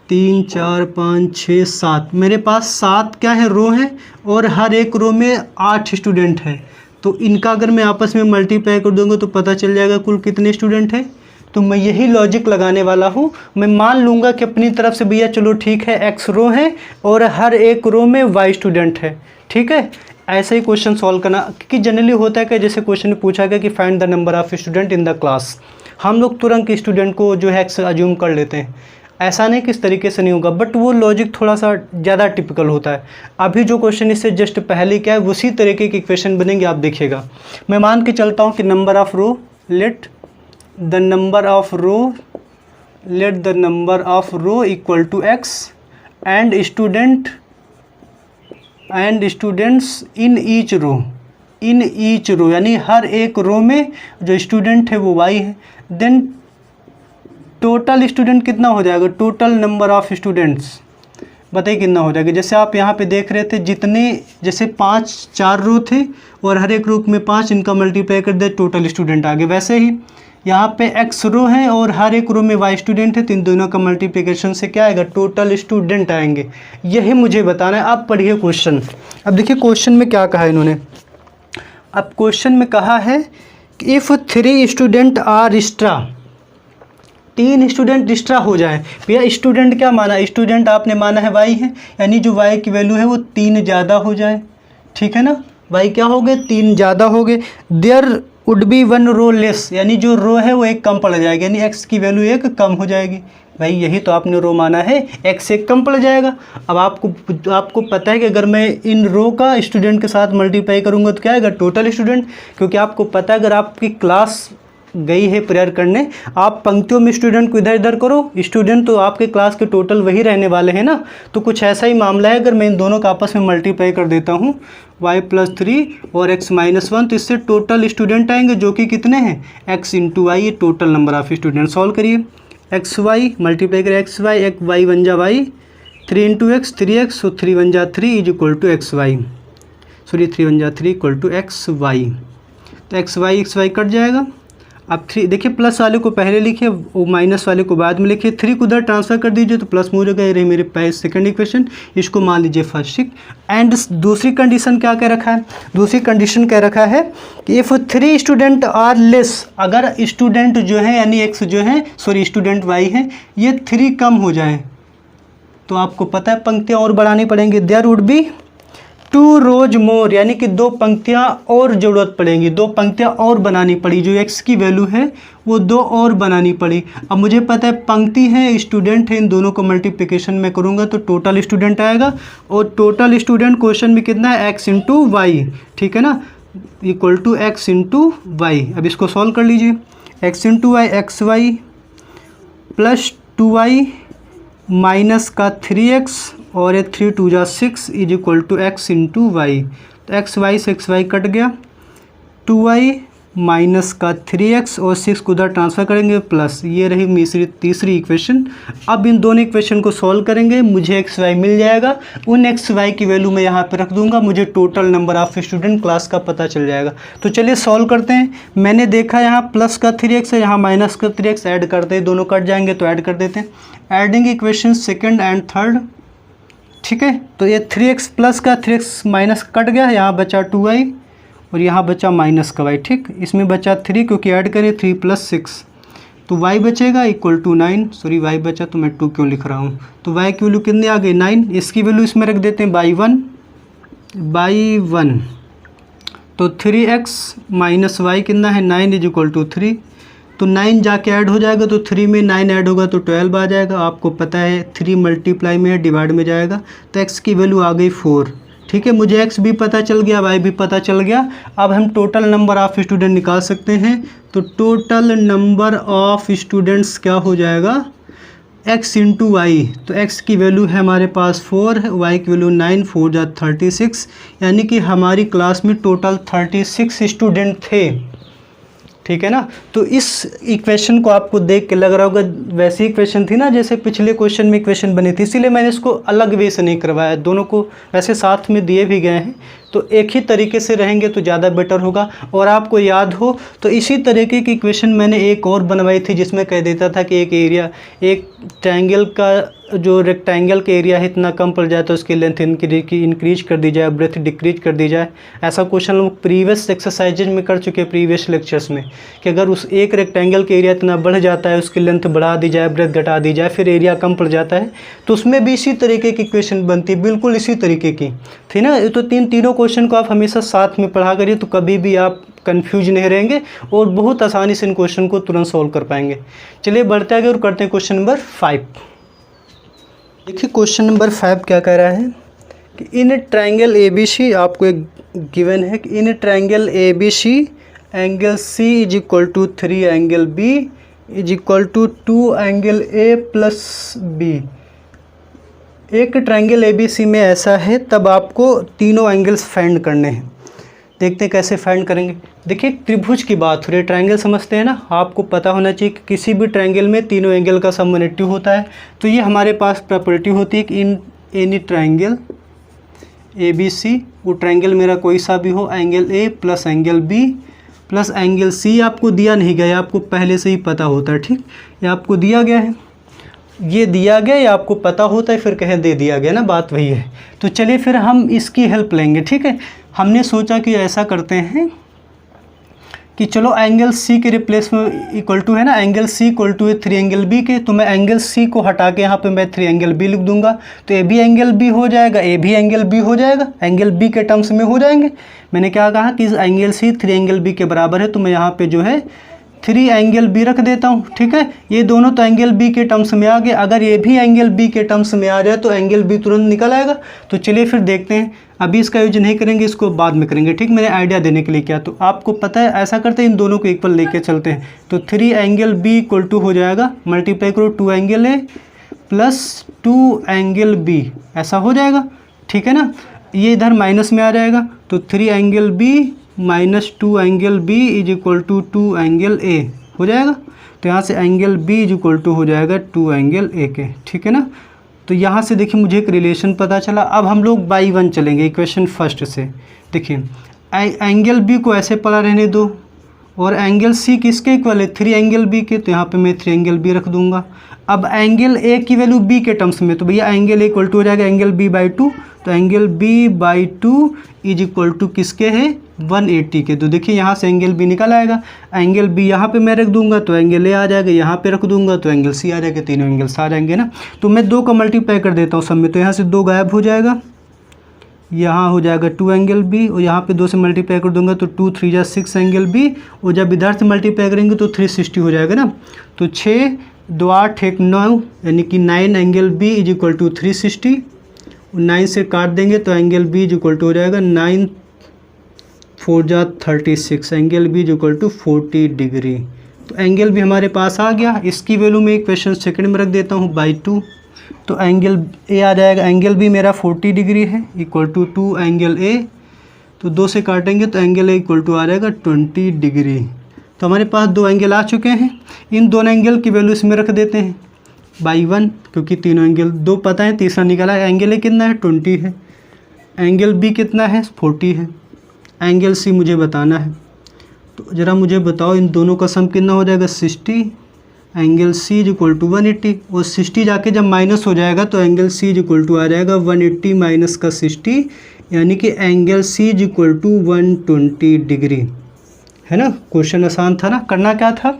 Speaker 1: 3 4 5 6 7, मेरे पास 7 क्या है, रो हैं, और हर एक रो में 8 स्टूडेंट हैं। तो इनका अगर मैं आपस में मल्टीप्लाई कर दूंगा तो पता चल जाएगा कुल कितने स्टूडेंट हैं। तो मैं यही लॉजिक लगाने वाला हूँ। मैं मान लूँगा कि अपनी तरफ से भैया चलो ठीक है, x रो है और हर एक रो में y स्टूडेंट है, ठीक है। ऐसे ही क्वेश्चन सॉल्व करना, क्योंकि जनरली होता है कि जैसे क्वेश्चन में पूछा गया कि find the number of student in the class, हम लोग तुरंत स्टूडेंट को जो है x अज्यूम कर लेते हैं। ऐसा नहीं कि इस तरीके से नहीं होगा, बट वो लॉजिक थोड़ा सा ज़्यादा टिपिकल होता है। अभी जो क्वेश्चन इससे जस्ट पहले क्या है, उसी तरीके के क्वेश्चन बनेंगे, आप देखिएगा। मैं मान के चलता हूँ कि number of row, let the number of row equal to x and students in each row, यानी हर एक रो में जो स्टूडेंट है वो y है। देन टोटल स्टूडेंट कितना हो जाएगा, टोटल नंबर ऑफ स्टूडेंट्स बताइए कितना हो जाएगा। जैसे आप यहाँ पे देख रहे थे, जितने जैसे 4 रो थे और हर एक रो में 5, इनका मल्टीप्लाई कर दे टोटल स्टूडेंट आ गए। वैसे ही यहाँ पे x रो है और हर एक रो में y स्टूडेंट है, तो इन दोनों का मल्टीप्लिकेशन से क्या आएगा, टोटल स्टूडेंट आएंगे। यही मुझे बताना है। आप पढ़िए क्वेश्चन। अब देखिए क्वेश्चन में क्या कहा है इन्होंने। अब क्वेश्चन में कहा है कि if 3 student are extra, 3 student extra हो जाए। भैया स्टूडेंट क्या माना, स्टूडेंट आपने माना है y है, यानी जो y की वैल्यू है वो 3 ज़्यादा हो जाए, ठीक है ना। y क्या हो गए, 3 ज़्यादा हो गए। There would be 1 row less, यानी जो रो है वो 1 कम पड़ जाएगी, यानी x की वैल्यू 1 कम हो जाएगी। भाई यही तो आपने रो माना है, x 1 कम पड़ जाएगा। अब आपको पता है कि अगर मैं इन रो का स्टूडेंट के साथ मल्टीप्लाई करूँगा तो क्या आएगा, टोटल स्टूडेंट। क्योंकि आपको पता है अगर आपकी क्लास गई है प्रेयर करने, आप पंक्तियों में स्टूडेंट को इधर इधर करो, स्टूडेंट तो आपके क्लास के टोटल वही रहने वाले हैं ना। तो कुछ ऐसा ही मामला है। अगर मैं इन दोनों का आपस में मल्टीप्लाई कर देता हूँ, y + 3 और x - 1, तो इससे टोटल स्टूडेंट आएंगे जो कि कितने हैं, x × y, ये total number of student. Solve करिए, एक्स वाई मल्टीप्लाई करें, एक्स वाई, एक वाई बन जा वाई, 3 × x 3x, और 3 बन जा 3 = एक्स वाई, सॉरी 3 बन जा 3 = एक्स वाई। तो एक्स वाई कट जाएगा। अब 3 देखिए, प्लस वाले को पहले लिखिए, वो माइनस वाले को बाद में लिखिए। 3 को उधर ट्रांसफर कर दीजिए तो प्लस में हो जाएगा। ये रही मेरे पास सेकंड इक्वेशन, इसको मान लीजिए फर्स्ट। ठीक, एंड दूसरी कंडीशन क्या कह रखा है, दूसरी कंडीशन कह रखा है कि इफ़ 3 स्टूडेंट आर लेस, अगर स्टूडेंट जो है यानी एक्स जो है, सॉरी स्टूडेंट वाई है, ये 3 कम हो जाए तो आपको पता है पंक्तियाँ और बढ़ानी पड़ेंगी। देयर वुड बी 2 रोज मोर, यानी कि 2 पंक्तियाँ और ज़रूरत पड़ेंगी, 2 पंक्तियाँ और बनानी पड़ी। जो x की वैल्यू है वो 2 और बनानी पड़ी। अब मुझे पता है पंक्ति है, स्टूडेंट है, इन दोनों को मल्टीप्लिकेशन में करूँगा तो टोटल स्टूडेंट आएगा। और टोटल स्टूडेंट क्वेश्चन में कितना है, x × y, ठीक है ना, = x × y। अब इसको सॉल्व कर लीजिए, x × y, xy + 2y minus का 3x और एक 3 × 2 = 6 = x × y। तो एक्स वाई से एक्स वाई कट गया, 2y माइनस का 3x और 6 को उधर ट्रांसफ़र करेंगे प्लस, ये रही तीसरी इक्वेशन। अब इन दोनों इक्वेशन को सॉल्व करेंगे, मुझे एक्स वाई मिल जाएगा। उन एक्स वाई की वैल्यू मैं यहाँ पे रख दूंगा, मुझे total number of student class का पता चल जाएगा। तो चलिए सॉल्व करते हैं। मैंने देखा यहाँ प्लस का 3x है, यहाँ माइनस का 3x, ऐड करते हैं, दोनों कट जाएंगे तो ऐड कर देते हैं। Adding equation second and third, ठीक है। तो ये 3x प्लस का 3x माइनस कट गया, यहाँ बचा 2y और यहाँ बचा माइनस का y, ठीक। इसमें बचा 3 क्योंकि ऐड करें 3 + 6, तो y बचेगा = 9, सॉरी y बचा तो मैं 2 क्यों लिख रहा हूँ। तो y की वैल्यू कितनी आ गई, 9। इसकी वैल्यू इसमें रख देते हैं बाई 1। तो 3x माइनस y कितना है, 9 = 3। तो 9 जाके ऐड हो जाएगा, तो 3 में 9 ऐड होगा तो 12 आ जाएगा। आपको पता है 3 मल्टीप्लाई में डिवाइड में जाएगा, तो x की वैल्यू आ गई 4, ठीक है। मुझे x भी पता चल गया, y भी पता चल गया। अब हम टोटल नंबर ऑफ़ स्टूडेंट निकाल सकते हैं। तो टोटल नंबर ऑफ़ स्टूडेंट्स क्या हो जाएगा, x × y। तो x की वैल्यू है हमारे पास 4 है, y की वैल्यू 9, 4 × 36, यानी कि हमारी क्लास में टोटल 36 स्टूडेंट थे, ठीक है ना। तो इस इक्वेशन को आपको देख के लग रहा होगा वैसी इक्वेशन थी ना जैसे पिछले क्वेश्चन में इक्वेशन बनी थी, इसीलिए मैंने इसको अलग वे से नहीं करवाया, दोनों को वैसे साथ में दिए भी गए हैं। तो एक ही तरीके से रहेंगे तो ज़्यादा बेटर होगा। और आपको याद हो तो इसी तरीके की इक्वेशन मैंने एक और बनवाई थी जिसमें कह देता था कि एक ट्रायंगल का जो रेक्टेंगल का एरिया है इतना कम पड़ जाए तो उसकी लेंथ इंक्रीज कर दी जाए, ब्रेथ डिक्रीज कर दी जाए। ऐसा क्वेश्चन लोग प्रीवियस एक्सरसाइजेज में कर चुके हैं, प्रीवियस लेक्चर्स में, कि अगर उस एक रेक्टेंगल का एरिया इतना बढ़ जाता है, उसकी लेंथ बढ़ा दी जाए, ब्रेथ घटा दी जाए, फिर एरिया कम पड़ जाता है, तो उसमें भी इसी तरीके की इक्वेशन बनती है, बिल्कुल इसी तरीके की थी ना। तो तीनों क्वेश्चन को आप हमेशा साथ में पढ़ा करिए तो कभी भी आप कंफ्यूज नहीं रहेंगे और बहुत आसानी से इन क्वेश्चन को तुरंत सॉल्व कर पाएंगे। चलिए बढ़ते आगे और करते हैं क्वेश्चन नंबर 5। देखिए क्वेश्चन नंबर 5 क्या कह रहा है कि इन ट्रायंगल ABC, आपको एक गिवन है कि in triangle ABC angle C is equal to 3 angle B is equal to 2 angle A plus B। एक ट्रायंगल ABC में ऐसा है, तब आपको तीनों एंगल्स फाइंड करने हैं। देखते हैं कैसे फाइंड करेंगे। देखिए त्रिभुज की बात हो रही है, ट्रायंगल समझते हैं ना, आपको पता होना चाहिए कि किसी भी ट्रायंगल में तीनों एंगल का सम 180 होता है। तो ये हमारे पास प्रॉपर्टी होती है कि इन एनी ट्रायंगल ABC, वो ट्रायंगल मेरा कोई सा भी हो, angle A plus angle B plus angle C आपको दिया नहीं गया, आपको पहले से ही पता होता है, ठीक, ये आपको दिया गया है, ये दिया गया या आपको पता होता है फिर कहें दे दिया गया ना, बात वही है। तो चलिए फिर हम इसकी हेल्प लेंगे, ठीक है। हमने सोचा कि ऐसा करते हैं कि चलो एंगल C के रिप्लेस में इक्वल टू है ना, एंगल C इक्वल टू है 3 एंगल B के, तो मैं एंगल C को हटा के यहाँ पे मैं 3 एंगल B लिख दूंगा, तो A भी एंगल B हो जाएगा, A भी एंगल B हो जाएगा, एंगल B के टर्म्स में हो जाएंगे। मैंने क्या कहा कि इस एंगल C 3 एंगल B के बराबर है, तो मैं यहाँ पे जो है 3 एंगल B रख देता हूँ, ठीक है। ये दोनों तो एंगल B के टर्म्स में आ गए, अगर ये भी एंगल B के टर्म्स में आ जाए तो एंगल B तुरंत निकल आएगा। तो चलिए फिर देखते हैं, अभी इसका यूज नहीं करेंगे, इसको बाद में करेंगे, ठीक। मैंने आइडिया देने के लिए किया, तो आपको पता है ऐसा करते हैं, इन दोनों को इक्वल लेके चलते हैं। तो 3 एंगल B इक्वल टू हो जाएगा, मल्टीप्लाई करो 2 angle A plus 2 angle B, ऐसा हो जाएगा, ठीक है ना। ये इधर माइनस में आ जाएगा, तो 3 angle B minus 2 angle B is equal to 2 angle A हो जाएगा। तो यहाँ से angle B is equal to हो जाएगा 2 एंगल A के, ठीक है ना। तो यहाँ से देखिए मुझे एक रिलेशन पता चला। अब हम लोग बाई वन चलेंगे इक्वेशन फर्स्ट से। देखिए एंगल B को ऐसे पड़ा रहने दो और एंगल C किसके इक्वल है, 3 एंगल B के, तो यहाँ पे मैं 3 एंगल B रख दूंगा। अब एंगल A की वैल्यू B के टर्म्स में, तो भैया एंगल A इक्वल टू हो जाएगा एंगल B बाई 2, तो angle B by 2 is equal to किसके है, 180 के। तो देखिए यहाँ से एंगल B निकल आएगा, एंगल B यहाँ पे मैं रख दूंगा तो एंगल A आ जाएगा, यहाँ पे रख दूंगा तो एंगल C आ जाएगा, तीनों एंगल्स आ जाएंगे ना। तो मैं 2 का मल्टीप्लाई कर देता हूँ सब में, तो यहाँ से 2 गायब हो जाएगा, यहाँ हो जाएगा 2 एंगल B, और यहाँ पे 2 से मल्टीप्लाई कर दूंगा तो 2 3 जा 6 एंगल B, और जब इधर से मल्टीप्लाई करेंगे तो 360 हो जाएगा ना। तो 6 2 8 1 9 यानी कि 9 angle B is equal to 360, 9 से काट देंगे तो angle B is equal to हो जाएगा 9 4 जा 36, angle B is equal to 40 degree. तो एंगल भी हमारे पास आ गया। इसकी वैल्यू में इक्वेशन सेकंड में रख देता हूँ बाई 2, तो एंगल A आ जाएगा, एंगल B मेरा 40 डिग्री है इक्वल टू 2 एंगल A, तो 2 से काटेंगे तो एंगल A इक्वल टू आ जाएगा 20 डिग्री। तो हमारे पास 2 एंगल आ चुके हैं। इन दोनों एंगल की वैल्यू इसमें रख देते हैं बाई 1, क्योंकि तीनों एंगल 2 पता है, तीसरा निकला है। एंगल A कितना है, 20 है, एंगल B कितना है, 40 है, एंगल C मुझे बताना है। तो ज़रा मुझे बताओ इन दोनों का सम कितना हो जाएगा, 60, angle C is equal to 180, और 60 जाके जब माइनस हो जाएगा तो angle C is equal to आ जाएगा 180 माइनस का 60, यानी कि angle C is equal to 120 degree, है ना। क्वेश्चन आसान था ना। करना क्या था,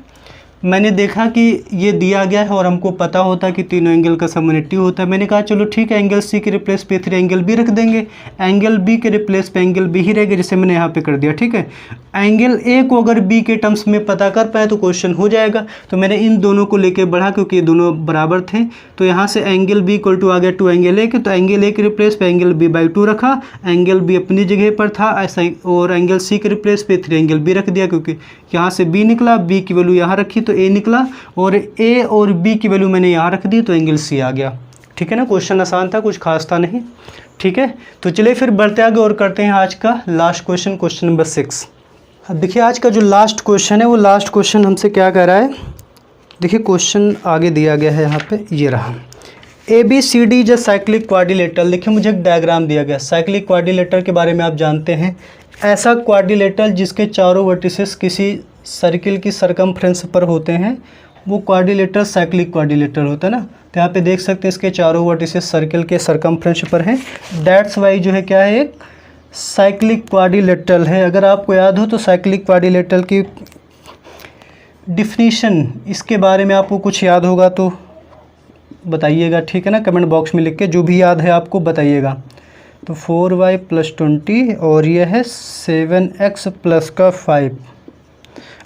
Speaker 1: मैंने देखा कि ये दिया गया है और हमको पता होता है कि तीनों एंगल का सम 180 होता है। मैंने कहा चलो ठीक है, एंगल C के रिप्लेस पे 3 एंगल B रख देंगे, एंगल B के रिप्लेस पे एंगल B ही रहेगा, जैसे मैंने यहाँ पे कर दिया, ठीक है। एंगल A को अगर B के टर्म्स में पता कर पाए तो क्वेश्चन हो जाएगा। तो मैंने इन दोनों को लेके बढ़ा क्योंकि ये दोनों बराबर थे, तो यहाँ से एंगल B इक्वल टू आ गया 2 एंगल A के, तो एंगल A के रिप्लेस पे एंगल B बाई 2 रखा, एंगल B अपनी जगह पर था ऐसा ही, और एंगल C के रिप्लेस पे 3 एंगल B रख दिया, क्योंकि यहाँ से B निकला, B की वैल्यू यहाँ रखी तो A निकला, और A और B की वैल्यू मैंने यहाँ रख दी तो एंगल C आ गया, ठीक है ना। क्वेश्चन आसान था, कुछ खास था नहीं, ठीक है। तो चलिए फिर बढ़ते आगे और करते हैं आज का लास्ट क्वेश्चन, क्वेश्चन नंबर 6। अब देखिए आज का जो लास्ट क्वेश्चन है वो लास्ट क्वेश्चन हमसे क्या कह रहा है। देखिए क्वेश्चन आगे दिया गया है यहाँ पे, ये रहा। ABCD is a cyclic quadrilateral. देखिए मुझे एक डायग्राम दिया गया, साइक्लिक क्वाड्रिलेटरल के बारे में आप जानते हैं, ऐसा क्वाड्रिलेटरल जिसके चारों वर्टिसेस किसी सर्किल की सरकमफ्रेंस पर होते हैं वो क्वाड्रिलेटरल साइक्लिक क्वाड्रिलेटरल होता है ना। तो यहाँ पे देख सकते हैं इसके चारों वर्टिसेस सर्किल के सरकमफ्रेंस पर हैं, दैट्स वाई जो है क्या है, एक साइक्लिक क्वाड्रिलेटरल है। अगर आपको याद हो तो साइक्लिक क्वाड्रिलेटरल की डिफिनीशन, इसके बारे में आपको कुछ याद होगा तो बताइएगा, ठीक है ना, कमेंट बॉक्स में लिख के, जो भी याद है आपको बताइएगा। तो 4y + 20 और ये है 7x + 5।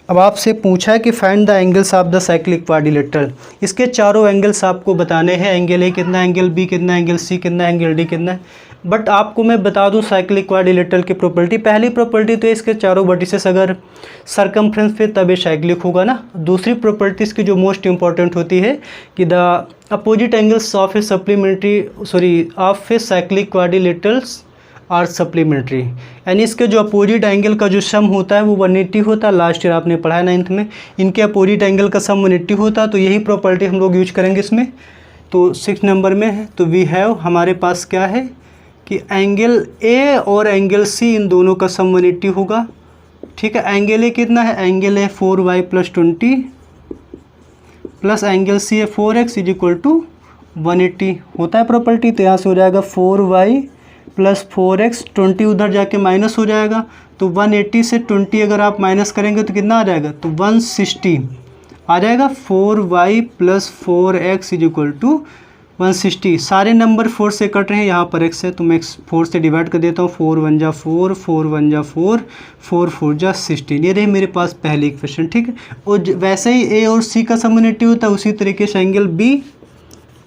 Speaker 1: अब आपसे पूछा है कि find the angles of the cyclic quadrilateral. इसके चारों एंगल्स आपको बताने हैं, एंगल ए कितना, एंगल बी कितना, एंगल सी कितना, एंगल डी कितना है। बट आपको मैं बता दूं साइक्लिक क्वाड्रिलेटरल की प्रॉपर्टी, पहली प्रॉपर्टी तो इसके चारों वर्टिसेस अगर सरकमफ्रेंस पे तब ये साइक्लिक होगा ना। दूसरी प्रॉपर्टी इसकी जो मोस्ट इंपॉर्टेंट होती है कि the opposite angles of a cyclic quadrilaterals are supplementary, यानी इसके जो अपोजिट एंगल का जो सम होता है वो 180 होता है। लास्ट ईयर आपने पढ़ा है 9th में, इनके अपोजिट एंगल का सम 180 होता है। तो यही प्रॉपर्टी हम लोग यूज करेंगे इसमें। तो 6 नंबर में है, तो वी हैव, हमारे पास क्या है कि एंगल ए और एंगल सी इन दोनों का सम 180 होगा, ठीक है। एंगल ए कितना है, एंगल है 4y + 20 प्लस एंगल सी है 4x = 180 होता है प्रॉपर्टी। तो यहाँ से हो जाएगा 4y + 4x, 20 उधर जाके माइनस हो जाएगा, तो 180 से 20 अगर आप माइनस करेंगे तो कितना आ जाएगा, तो 160 आ जाएगा। 4y + 4x = 160। सारे नंबर 4 से कट रहे हैं, यहाँ पर x है तो मैं 4 से डिवाइड कर देता हूँ। 4 1 जा 4, 4 1 जा 4, 4 4 जा 16। ये रही मेरे पास पहली इक्वेशन, ठीक है। और वैसे ही a और c का सम 180 होता है, उसी तरीके से एंगल b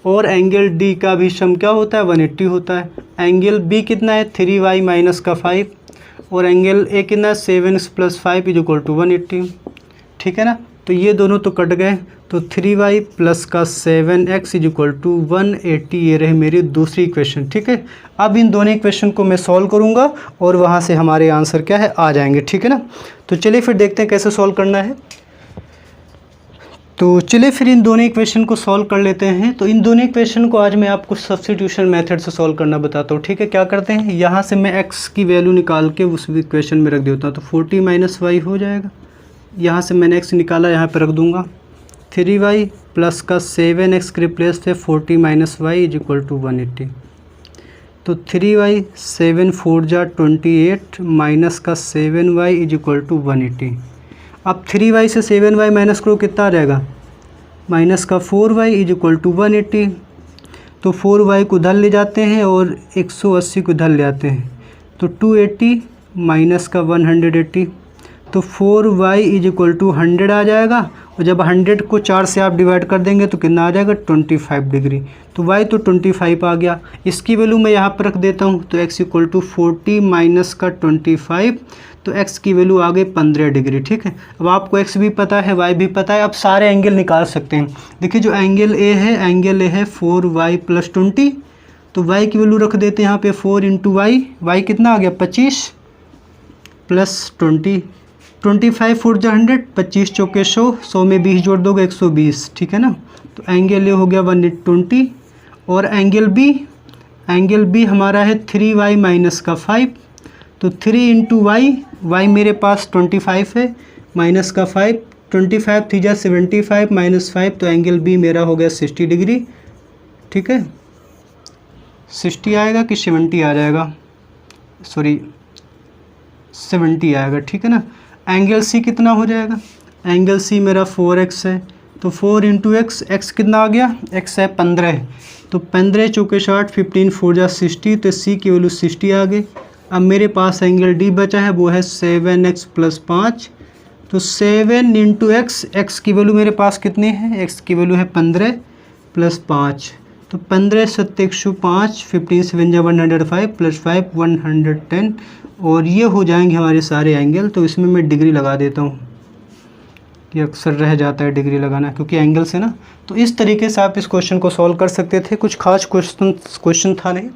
Speaker 1: और एंगल डी का भी सम क्या होता है, 180 होता है। एंगल बी कितना है, 3y - 5 और एंगल ए कितना है, 7x + 5 = 180, ठीक है ना। तो ये दोनों तो कट गए, तो 3y + 7x = 180। ये रहे मेरी दूसरी इक्वेशन, ठीक है। अब इन दोनों इक्वेशन को मैं सॉल्व करूँगा और वहाँ से हमारे आंसर क्या है, आ जाएंगे, ठीक है ना। तो चलिए फिर देखते हैं कैसे सॉल्व करना है। तो चलिए फिर इन दोनों इक्वेशन को सॉल्व कर लेते हैं। तो इन दोनों इक्वेशन को आज मैं आपको सब्स्टिट्यूशन मेथड से सॉल्व करना बताता हूँ, ठीक है। क्या करते हैं, यहाँ से मैं x की वैल्यू निकाल के उस इक्वेशन में रख देता हूँ, तो 40 - y हो जाएगा। यहाँ से मैंने x निकाला, यहाँ पर रख दूँगा। 3y + 7x के रिप्लेस पे 40 - y = 180। तो 3y 7 4 जा 28 माइनस 7y = 180। अब 3y से 7y माइनस करो, कितना आ जाएगा, -4y = 180। तो 4y को उधर ले जाते हैं और 180 को उधर ले आते हैं, तो 280 माइनस 180। तो 4y = 100 आ जाएगा। और जब 100 को 4 से आप डिवाइड कर देंगे तो कितना आ जाएगा, 25 डिग्री। तो y तो 25 आ गया। इसकी वैल्यू मैं यहाँ पर रख देता हूँ, तो x = 40 माइनस 25, तो x की वैल्यू आ गई 15 डिग्री, ठीक है। अब आपको x भी पता है, y भी पता है, अब सारे एंगल निकाल सकते हैं। देखिए जो एंगल a है, एंगल a है 4y + 20, तो y की वैल्यू रख देते हैं यहाँ पे 4 × y। y कितना आ गया, 25 + 20, 25 4 जा 100, 25 चौके 100, 100 में 20 जोड़ दोगे 120, ठीक है ना। तो एंगल ए हो गया 120 और एंगल बी हमारा है 3y - 5, तो 3 × y मेरे पास 25 है माइनस 5, 25 3 जा 75 - 5, तो एंगल बी मेरा हो गया 60 डिग्री, ठीक है। 60 आएगा कि 70 आ जाएगा, सॉरी 70 आएगा, ठीक है ना। एंगल सी कितना हो जाएगा, एंगल सी मेरा 4x है, तो 4 × x, x कितना आ गया, x है 15, तो 15 चौके 60, 15 4 जा 60, तो सी की वैल्यू 60 आ गई। अब मेरे पास एंगल डी बचा है, वो है 7x + 5, तो 7 × x, x की वैल्यू मेरे पास कितनी है, x की वैल्यू है 15 + 5, तो 15 7 105, 15 7 जा 105 + 5 110, और ये हो जाएंगे हमारे सारे एंगल। तो इसमें मैं डिग्री लगा देता हूँ, ये अक्सर रह जाता है डिग्री लगाना क्योंकि एंगल से ना। तो इस तरीके से आप इस क्वेश्चन को सॉल्व कर सकते थे। कुछ खास क्वेश्चन था नहीं,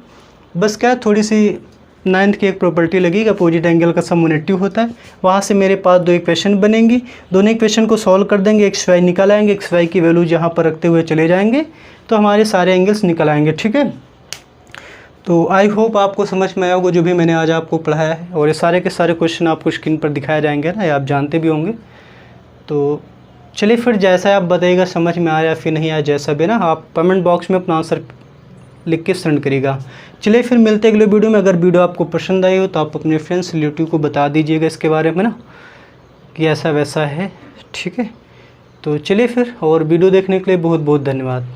Speaker 1: बस क्या थोड़ी सी 9th की एक प्रॉपर्टी लगी कि अपोजिट एंगल का सम 180 होता है। वहाँ से मेरे पास दो इक्वेशन बनेंगी, दोनों इक्वेशन को सॉल्व कर देंगे, एक्स वाई निकल आएंगे, एक्स वाई की वैल्यू जहाँ पर रखते हुए चले जाएंगे तो हमारे सारे एंगल्स निकल आएंगे। ठीक है, तो आई होप आपको समझ में आया होगा जो भी मैंने आज आपको पढ़ाया है, और ये सारे के सारे क्वेश्चन आपको स्क्रीन पर दिखाए जाएंगे ना, ये आप जानते भी होंगे। तो चलिए फिर जैसा आप बताइएगा समझ में आया या फिर नहीं आया, जैसा भी ना आप कमेंट बॉक्स में अपना आंसर लिख के सेंड करिएगा। चलिए फिर मिलते हैं अगले वीडियो में। अगर वीडियो आपको पसंद आई हो तो आप अपने फ्रेंड्स रिलेटिव को बता दीजिएगा इसके बारे में ना, कि ऐसा वैसा है। ठीक है, तो चलिए फिर, और वीडियो देखने के लिए बहुत बहुत धन्यवाद।